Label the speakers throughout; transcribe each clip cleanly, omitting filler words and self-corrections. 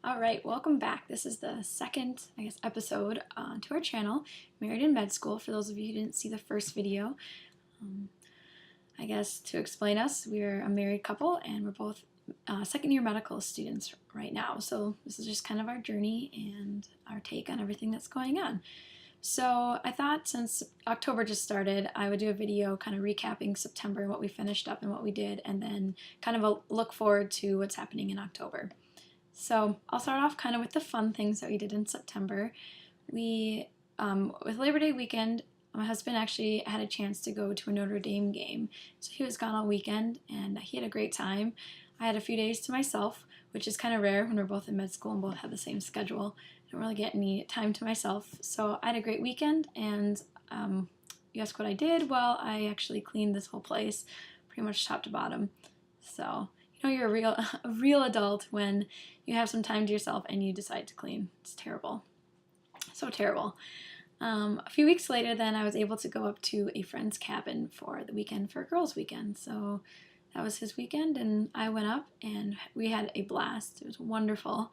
Speaker 1: All right, welcome back. This is the second, episode to our channel, Married in Med School. For those of you who didn't see the first video, to explain us, we're a married couple and we're both second-year medical students right now. So this is just kind of our journey and our take on everything that's going on. So I thought since October just started, I would do a video kind of recapping September, what we finished up and what we did, and then kind of a look forward to what's happening in October. So I'll start off kind of with the fun things that we did in September. With Labor Day weekend, my husband actually had a chance to go to a Notre Dame game. So he was gone all weekend and he had a great time. I had a few days to myself, which is kind of rare when we're both in med school and both have the same schedule. I don't really get any time to myself. So I had a great weekend, and you ask what I did? Well, I actually cleaned this whole place pretty much top to bottom. So you're a real adult when you have some time to yourself and you decide to clean. It's terrible. So terrible. A few weeks later, then I was able to go up to a friend's cabin for the weekend, for a girls' weekend. So that was his weekend, and I went up and we had a blast. It was wonderful.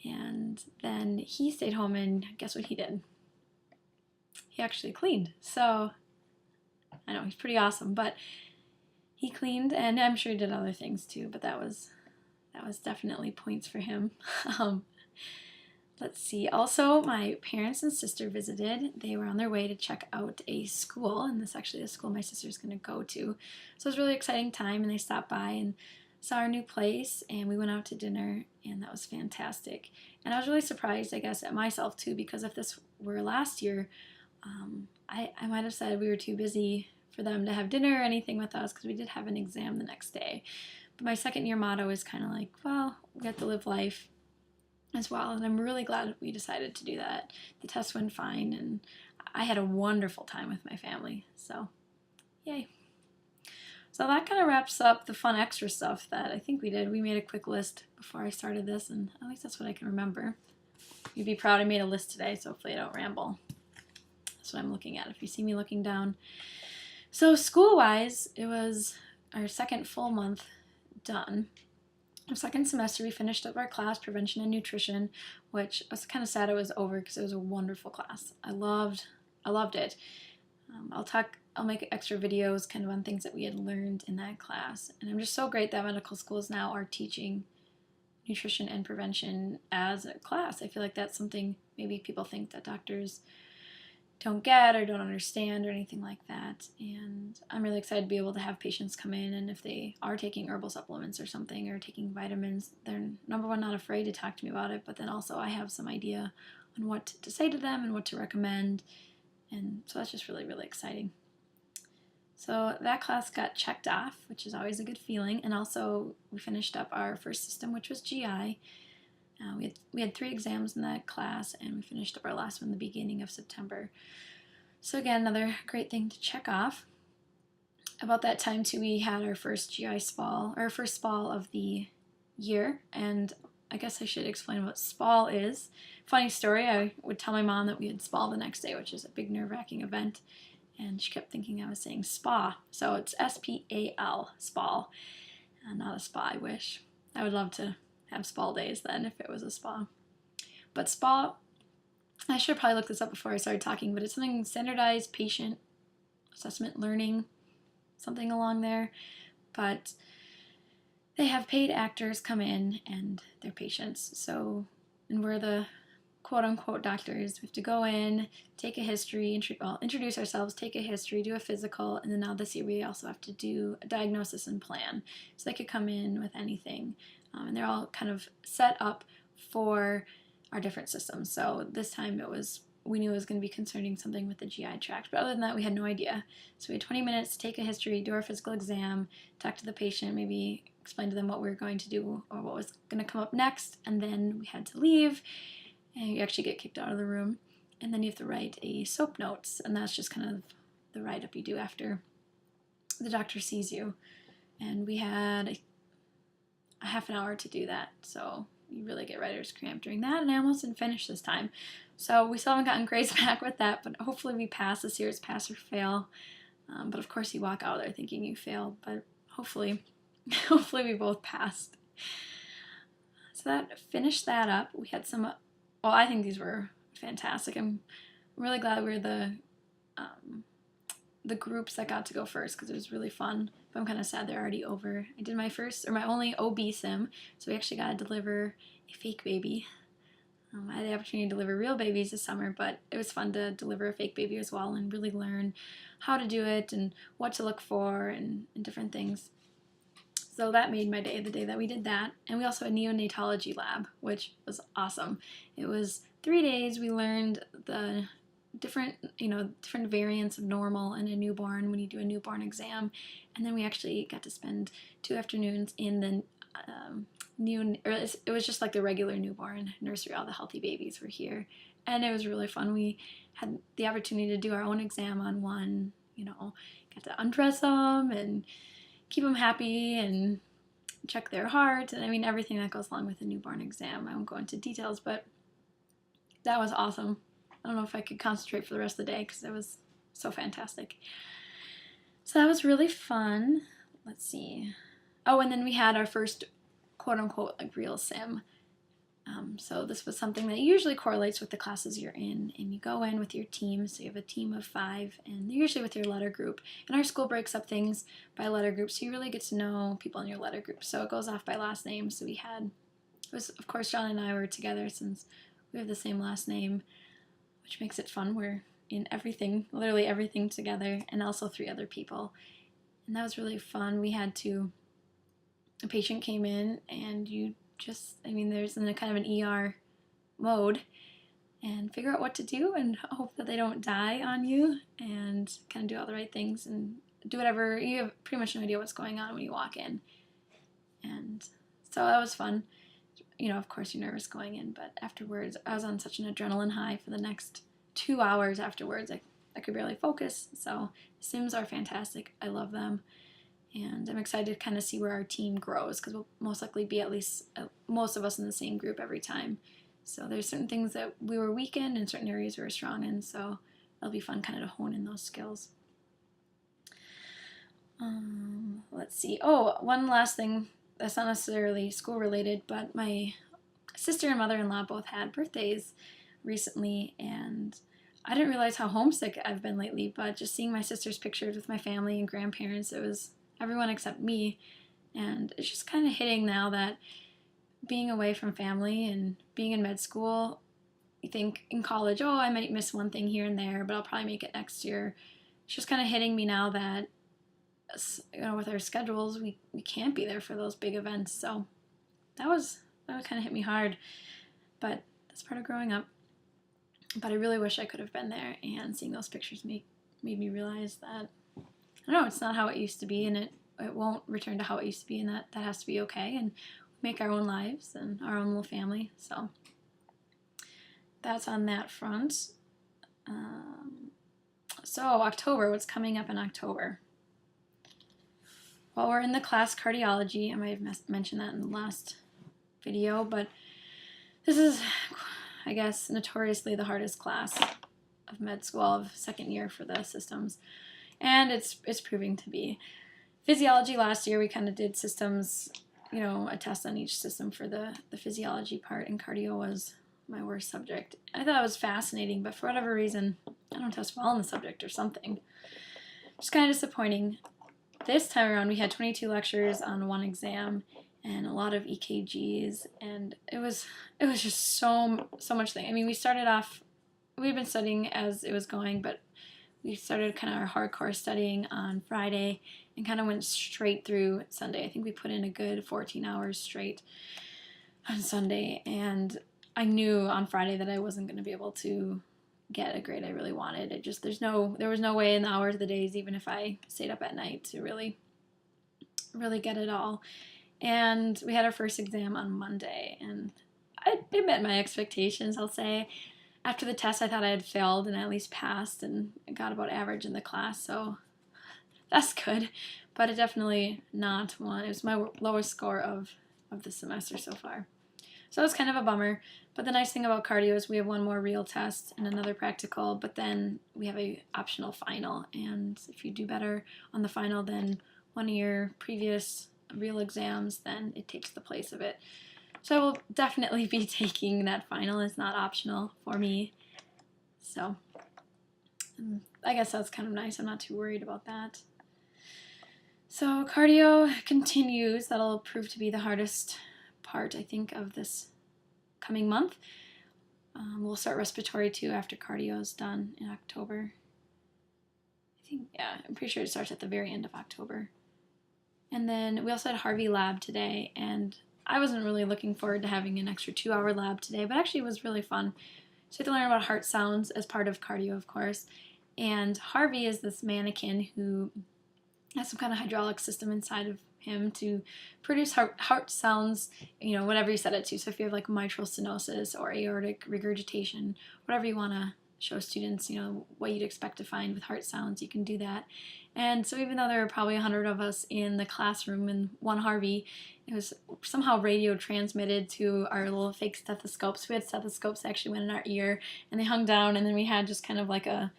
Speaker 1: And then he stayed home, and guess what he did? He actually cleaned. So I know, he's pretty awesome, but he cleaned, and I'm sure he did other things too, but that was definitely points for him. Let's see. Also, my parents and sister visited. They were on their way to check out a school, and this is actually the school my sister's going to go to. So it was a really exciting time, and they stopped by and saw our new place, and we went out to dinner, and that was fantastic. And I was really surprised, I guess, at myself too, because if this were last year, I might have said we were too busy for them to have dinner or anything with us because we did have an exam the next day. But my second year motto is kind of like, well, we have to live life as well, and I'm really glad we decided to do that. The test went fine, and I had a wonderful time with my family, so yay. So that kind of wraps up the fun extra stuff that I think we did. We made a quick list before I started this, and at least that's what I can remember. You'd be proud I made a list today, so hopefully I don't ramble. That's what I'm looking at if you see me looking down. So school-wise, it was our second full month done. Our second semester, we finished up our class, Prevention and Nutrition, which I was kind of sad it was over because it was a wonderful class. I loved it. I'll make extra videos kind of on things that we had learned in that class. And I'm just so great that medical schools now are teaching nutrition and prevention as a class. I feel like that's something maybe people think that doctors don't get or don't understand or anything like that. And I'm really excited to be able to have patients come in, and if they are taking herbal supplements or something or taking vitamins, they're number one not afraid to talk to me about it, but then also I have some idea on what to say to them and what to recommend, and so that's just really, really exciting. So that class got checked off, which is always a good feeling, and also we finished up our first system, which was GI. We had 3 exams in that class, and we finished up our last one in the beginning of September. So again, another great thing to check off. About that time too, we had our first GI SPAL, our first SPAL of the year, and I guess I should explain what SPAL is. Funny story, I would tell my mom that we had SPAL the next day, which is a big nerve-wracking event, and she kept thinking I was saying spa. So it's S-P-A-L, SPAL, not a spa, I wish. I would love to have SPAL days then if it was a spa. But SPA, I should probably look this up before I started talking, but it's something standardized patient assessment learning, something along there. But they have paid actors come in and they're patients. So, and we're the quote-unquote doctors. We have to go in, take a history, introduce ourselves, take a history, do a physical, and then now this year we also have to do a diagnosis and plan. So they could come in with anything. And they're all kind of set up for our different systems. So this time we knew it was going to be concerning something with the GI tract, but other than that, we had no idea. So we had 20 minutes to take a history, do our physical exam, talk to the patient, maybe explain to them what we were going to do or what was going to come up next, and then we had to leave, and you actually get kicked out of the room, and then you have to write a SOAP notes, and that's just kind of the write-up you do after the doctor sees you. And we had a half an hour to do that, so you really get writer's cramp during that, and I almost didn't finish this time. So we still haven't gotten grades back with that, but hopefully we pass this year. It's pass or fail. But of course you walk out there thinking you failed, but hopefully we both passed. So that finished that up. We had some, well, I think these were fantastic. I'm really glad we were the groups that got to go first because it was really fun. But I'm kind of sad they're already over. I did my only OB sim, so we actually got to deliver a fake baby. I had the opportunity to deliver real babies this summer, but it was fun to deliver a fake baby as well and really learn how to do it and what to look for and different things. So that made my day, the day that we did that. And we also had a neonatology lab, which was awesome. It was 3 days. We learned the different variants of normal in a newborn when you do a newborn exam. And then we actually got to spend 2 afternoons in the it was just like the regular newborn nursery. All the healthy babies were here, and it was really fun. We had the opportunity to do our own exam on one, got to undress them and keep them happy and check their heart, and I mean everything that goes along with a newborn exam. I won't go into details, but that was awesome. I don't know if I could concentrate for the rest of the day because it was so fantastic. So that was really fun. Let's see. Oh, and then we had our first quote-unquote like real sim. So this was something that usually correlates with the classes you're in, and you go in with your team. So you have a team of 5, and they're usually with your letter group. And our school breaks up things by letter group, so you really get to know people in your letter group. So it goes off by last name. So of course, John and I were together since we have the same last name, which makes it fun. We're in everything, literally everything together, and also 3 other people. And that was really fun. A patient came in, and there's in a kind of an ER mode, and figure out what to do and hope that they don't die on you, and kind of do all the right things and do whatever. You have pretty much no idea what's going on when you walk in. And so that was fun. Of course you're nervous going in, but afterwards I was on such an adrenaline high for the next 2 hours afterwards. I could barely focus. So Sims are fantastic. I love them. And I'm excited to kind of see where our team grows because we'll most likely be at least most of us in the same group every time. So there's certain things that we were weak in and certain areas we were strong in. So it'll be fun kind of to hone in those skills. Let's see. Oh, one last thing that's not necessarily school related, but my sister and mother-in-law both had birthdays recently, and I didn't realize how homesick I've been lately, but just seeing my sister's pictures with my family and grandparents, it was everyone except me, and it's just kind of hitting now that being away from family and being in med school, you think in college, oh, I might miss one thing here and there, but I'll probably make it next year. It's just kind of hitting me now that, with our schedules, we can't be there for those big events. So that kind of hit me hard, but that's part of growing up. But I really wish I could have been there, and seeing those pictures made me realize that, I don't know, it's not how it used to be, and it won't return to how it used to be, and that has to be okay, and make our own lives and our own little family. So that's on that front. So October, what's coming up in October? Well, we're in the class cardiology. I might have mentioned that in the last video, but this is, I guess, notoriously the hardest class of med school, of second year for the systems, and it's proving to be. Physiology last year, we kind of did systems, a test on each system for the physiology part, and cardio was my worst subject. I thought it was fascinating, but for whatever reason, I don't test well in the subject or something. Just kind of disappointing. This time around, we had 22 lectures on one exam and a lot of EKGs, and it was just so much thing. I mean, we'd been studying as it was going, but we started kind of our hardcore studying on Friday and kind of went straight through Sunday. I think we put in a good 14 hours straight on Sunday, and I knew on Friday that I wasn't going to be able to get a grade I really wanted. There was no way in the hours of the days, even if I stayed up at night, to really get it all. And we had our first exam on Monday, and it met my expectations, I'll say. After the test, I thought I had failed, and I at least passed and got about average in the class, so that's good. But it definitely not one. It was my lowest score of the semester so far. So it was kind of a bummer. But the nice thing about cardio is we have one more real test and another practical, but then we have a optional final. And if you do better on the final than one of your previous real exams, then it takes the place of it. So I will definitely be taking that final. It's not optional for me. So I guess that's kind of nice. I'm not too worried about that. So cardio continues. That'll prove to be the hardest part, I think, of this coming month. We'll start respiratory too after cardio is done in October. I think, yeah, I'm pretty sure it starts at the very end of October. And then we also had Harvey lab today, and I wasn't really looking forward to having an extra 2-hour lab today, but actually it was really fun. So we had to learn about heart sounds as part of cardio, of course. And Harvey is this mannequin who has some kind of hydraulic system inside of him to produce heart sounds, you know, whatever you set it to. So if you have like mitral stenosis or aortic regurgitation, whatever you want to show students, you know, what you'd expect to find with heart sounds, you can do that. And so even though there were probably 100 of us in the classroom and one Harvey, it was somehow radio transmitted to our little fake stethoscopes. We had stethoscopes that actually went in our ear, and they hung down, and then we had just kind of like a,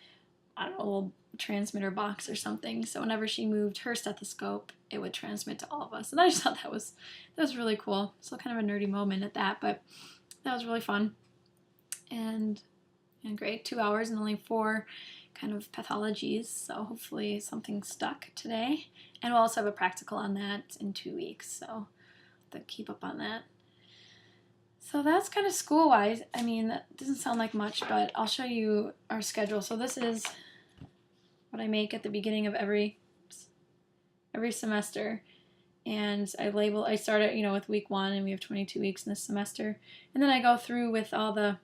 Speaker 1: I don't know, a little transmitter box or something. So whenever she moved her stethoscope, it would transmit to all of us. And I just thought that was really cool. So kind of a nerdy moment at that, but that was really fun and great. 2 hours and only 4 kind of pathologies. So hopefully something stuck today. And we'll also have a practical on that in 2 weeks. So I'll have to keep up on that. So that's kind of school-wise. I mean, that doesn't sound like much, but I'll show you our schedule. So this is what I make at the beginning of every semester. And I start it, you know, with week 1, and we have 22 weeks in this semester. And then I go through with all the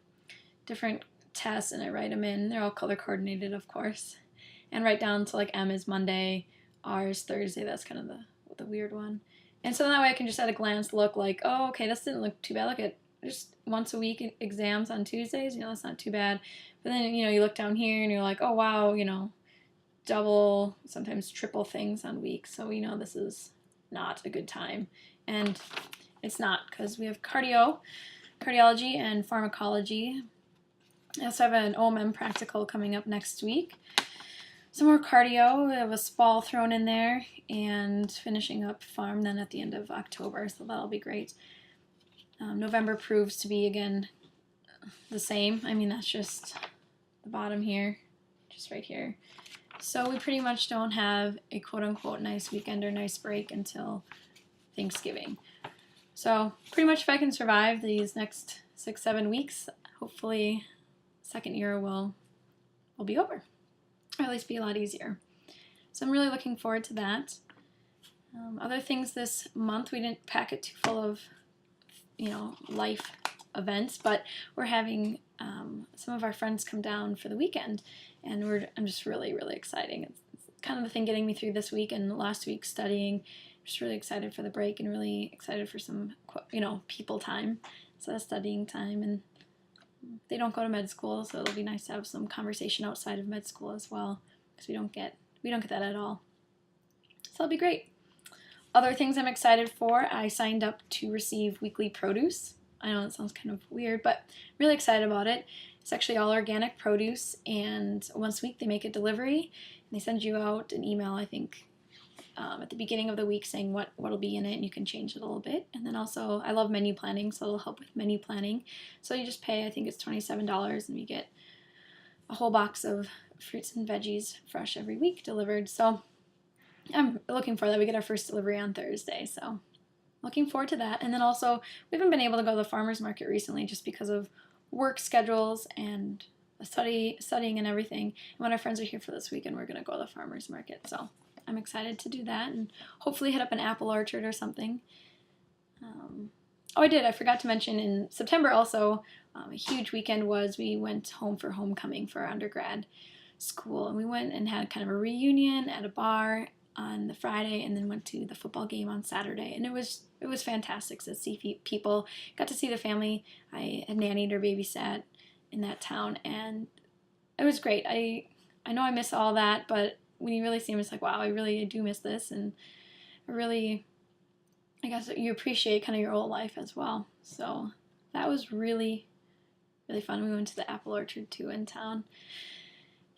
Speaker 1: different tests, and I write them in. They're all color coordinated, of course. And write down to like M is Monday, R is Thursday. That's kind of the weird one. And so that way I can just at a glance look like, oh, okay, this didn't look too bad. Look at just once a week exams on Tuesdays, you know, that's not too bad. But then, you know, you look down here and you're like, oh, wow, you know, double, sometimes triple things on weeks. So we know this is not a good time. And it's not, because we have cardiology and pharmacology. I also have an OMM practical coming up next week. Some more cardio. We have a SPAL thrown in there, and finishing up pharm then at the end of October. So that'll be great. November proves to be, again, the same. I mean, that's just the bottom here, just right here. So we pretty much don't have a quote-unquote nice weekend or nice break until Thanksgiving. So pretty much if I can survive these next 6-7 weeks, hopefully second year will be over, or at least be a lot easier. So I'm really looking forward to that. Other things this month, we didn't pack it too full of, you know, life events, but we're having some of our friends come down for the weekend, and I'm just really, really excited. It's kind of the thing getting me through this week and last week studying. I'm just really excited for the break and really excited for some, you know, people time, so that's studying time. And they don't go to med school, so it'll be nice to have some conversation outside of med school as well, because we don't get that at all. So it'll be great. Other things I'm excited for, I signed up to receive weekly produce. I know that sounds kind of weird, but really excited about it. It's actually all organic produce, and once a week they make a delivery, and they send you out an email, I think, at the beginning of the week saying what'll be in it, and you can change it a little bit. And then also, I love menu planning, so it'll help with menu planning. So you just pay, I think it's $27, and you get a whole box of fruits and veggies fresh every week delivered. So I'm looking for that. We get our first delivery on Thursday, so looking forward to that. And then also, we haven't been able to go to the farmer's market recently just because of work schedules and studying and everything. And when our friends are here for this weekend, we're going to go to the farmer's market. So I'm excited to do that and hopefully hit up an apple orchard or something. I forgot to mention in September also, a huge weekend was we went home for homecoming for our undergrad school. And we went and had kind of a reunion at a bar on the Friday, and then went to the football game on Saturday. And it was fantastic to see people. Got to see the family I had nannied or babysat in that town, and it was great. I know I miss all that, but when you really see them, it's like, wow, I do miss this, and I guess you appreciate kind of your old life as well. So that was really, really fun. We went to the apple orchard too in town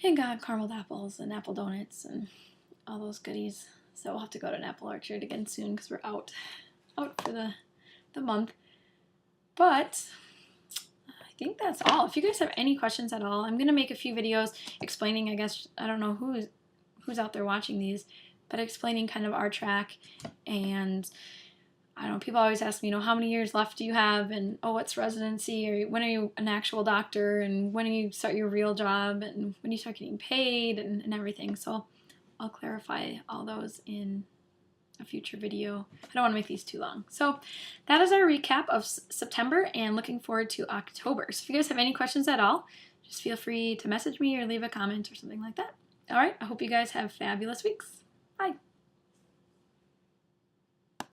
Speaker 1: and got caramel apples and apple donuts and all those goodies. So we'll have to go to an apple orchard again soon because we're out for the month. But I think that's all. If you guys have any questions at all, I'm going to make a few videos explaining, I guess, I don't know who's out there watching these, but explaining kind of our track. And I don't know, people always ask me, how many years left do you have? And, what's residency? Or when are you an actual doctor? And when do you start your real job? And when you start getting paid and everything. So I'll clarify all those in a future video. I don't want to make these too long. So that is our recap of September and looking forward to October. So if you guys have any questions at all, just feel free to message me or leave a comment or something like that. All right, I hope you guys have fabulous weeks. Bye.